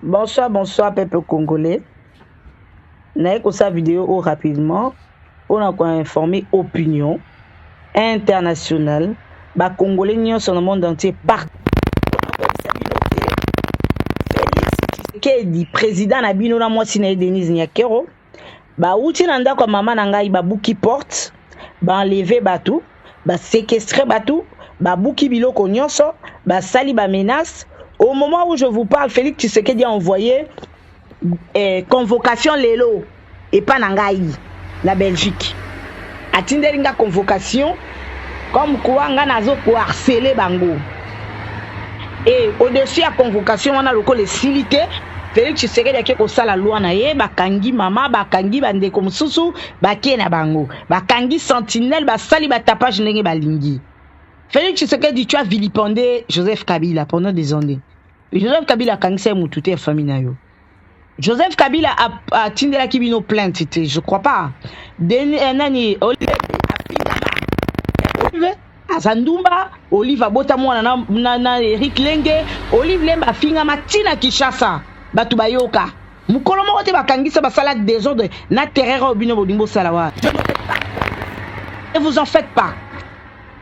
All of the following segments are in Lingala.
Bonsoir, bonsoir, peuple congolais. Naïk sa vidéo rapidement. On a informé opinion internationale. Bah, Congolais n'y sont dans le monde entier partout. Félix président Nabino na moi Sinaï Denise Nyakero. Bah, outi nanda kwa maman nangai ba bouki porte. Ba enlever batou. Ba séquestrer batou. Ba bouki biloko nyonso. Ba sali ba menace. Au moment où je vous parle, Félix Tshisekedi a envoyé convocation lelo et pas nangai la Belgique. Atindelinga convocation comme quoi nga nazo ko harceler bango. Et au-dessus à convocation on a le les silité Félix Tshisekedi a ko sala loi na ye bakangi mama bakangi bande comme susu bakie na bango bakangi sentinelle ba sali ba tapage ndenge balingi. Félix Tshisekedi tu as vilipendé Joseph Kabila pendant des années. Joseph Kabila a kangisa mutute famille na yo. Joseph Kabila a tindela kibino plainte, je crois pas. Nani Olive Azandumba, Olive Abotamwa na Eric Lenge, Olive Lemba finga matina Kishasa, batu bayoka. Mukolo moko te bakangisa basala désordre na terreur obino bodimbo salawa. Ne vous en faites pas.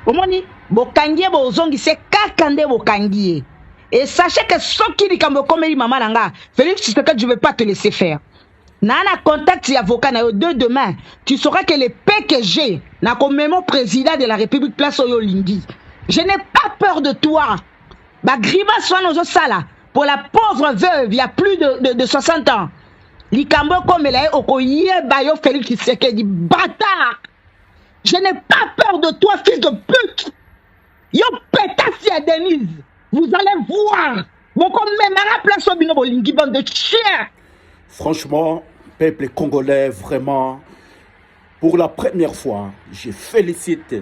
Omoni bokangie bozongi se kakande bokangie. Et sachez que ce qui dit comme maman nanga, Félix Tshisekedi, je ne vais pas te laisser faire. Nana contact avocat na yo demain, tu sauras que le PKG na comme même président de la République place Oyo Lindi. Je n'ai pas peur de toi. Ba griba soit nos sala pour la pauvre veuve, il y a plus de 60 ans. Likambo comme la okoye bayo Félix Tshisekedi bâtard. Je n'ai pas peur de toi, fils de pute. Yo pétassi à Denise. Vous allez voir. Franchement, peuple congolais, vraiment, pour la première fois, je félicite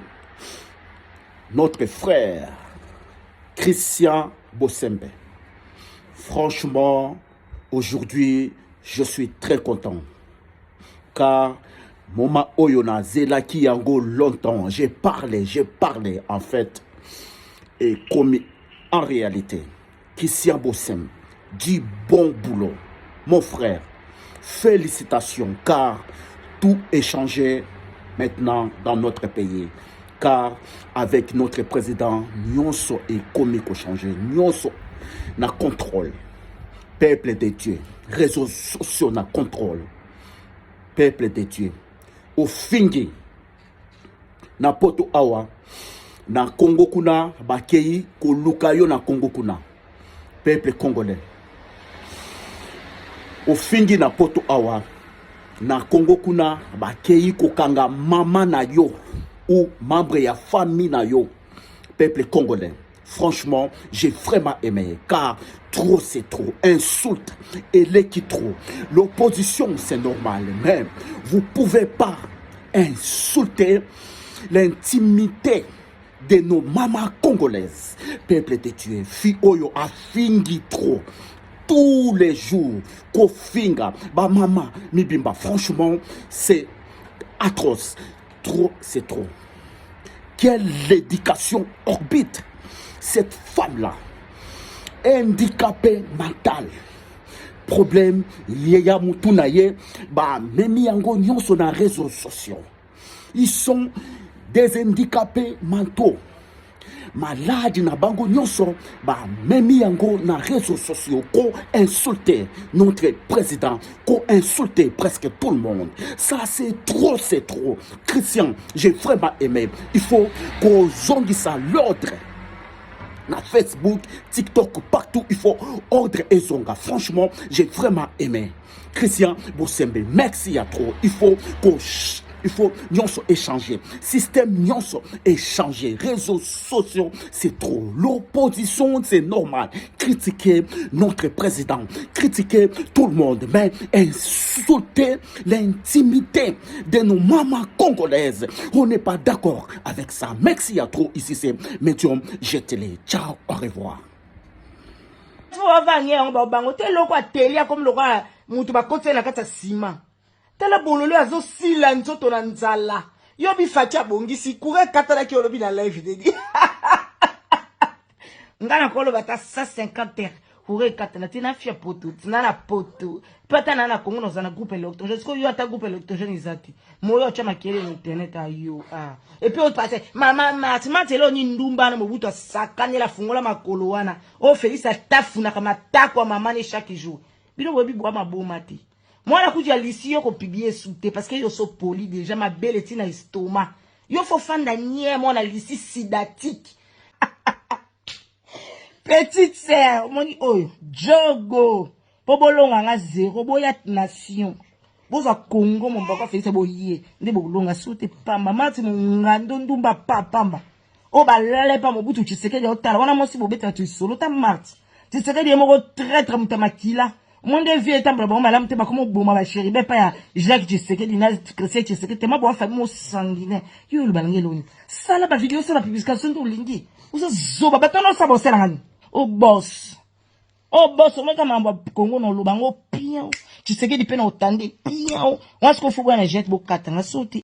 notre frère Christian Bossembe. Franchement, aujourd'hui, je suis très content. Car Moma Oyona Zelaki Yango longtemps, j'ai parlé en fait. Et comme en réalité, Christian Bossembe dit bon boulot. Mon frère, félicitations car tout est changé maintenant dans notre pays. Car avec notre président, Nyonso est comique changé. Nyonso na contrôle. Peuple de Dieu. Réseaux sociaux na contrôle. Peuple de Dieu. Au fingi. Na poto awa. Na Congo kuna bakei ko lukayo na Congo kuna peuple congolais ofingi na poto awa na Congo kuna bakei ko kanga mama na yo ou membre ya famille na yo peuple congolais. Franchement, j'ai vraiment aimé car trop c'est trop, insulte et qui trop. L'opposition c'est normal, mais vous pouvez pas insulter l'intimité de nos mamans congolaises. Peuple de Dieu, fi oyo a fingi trop. Tous les jours, ko finga, ba mama, mibimba. Franchement, c'est atroce. Trop, c'est trop. Quelle éducation orbite cette femme-là. Handicapée mentale. Problème, yeya mutunaye, ba memi yango nyonso na réseaux sociaux. Ils sont des handicapés mentaux. Malade na bango nyonso ba memi yango na réseaux sociaux ko insulter notre président, ko insulter presque tout le monde. Ça c'est trop, c'est trop. Christian, j'ai vraiment aimé. Il faut qu'on zongisa l'ordre. Na Facebook, TikTok, partout, il faut ordre et zonga. Franchement, j'ai vraiment aimé. Christian Bossembe, merci à trop. Il faut nyonso échanger. Système nyonso échanger. Réseaux sociaux, c'est trop. L'opposition, c'est normal. Critiquer notre président, critiquer tout le monde, mais insulter l'intimité de nos mamans congolaises. On n'est pas d'accord avec ça. Merci à trop. Ici, c'est Medium GTL. Ciao, au revoir. Tala bololo azo sila nzoto na nzala. Yo bi fatia bongisi kure katala ki olobi na live dedi. Ngana kolo bata 150 kurekata na tina fia poto tina na poto pata na Congo dans un groupe électrogène est-ce que yo ata groupe électrogène izati moyo chama kele internet ayo et puis on passe mama matelo ni ndumba na mobutu sakane la fungola makolo wana o Félix atafuna kama takwa mama ne chaque jour bino bobi bwa maboma te moi la kuja lisi yo ko publier souté parce que yo so poli déjà ma belle tina estomac yo faut fanda nier moi na lisi sidatique. Petite sœur, moni oyo, jogo, pobolonga nga zéro, boya nation. Boza Congo, mon baka Félix boye, nde bolonga soute pamba, mati mungando ndumba pamba. O ba lale pa mobutu Tshisekedi otala, wana mosi bobeta tu solo ta mart. Tshisekedi yemo traître mutamakila. Monde vie tamba ba malam te ba komo boma ba chéri, be pa ya Jacques Tshisekedi na Christian Tshisekedi te ma bo famille mo sanguinaire. Yo le balangelo. Sala ba vidéo sur la publication de lingi. Usa zoba batano sa bo selangani. Oh boss, on m'a dit Congo no lubango piao. Tu sais que tu peux n'entendre piao. On se confond à la jet beaucoup katanga sauter.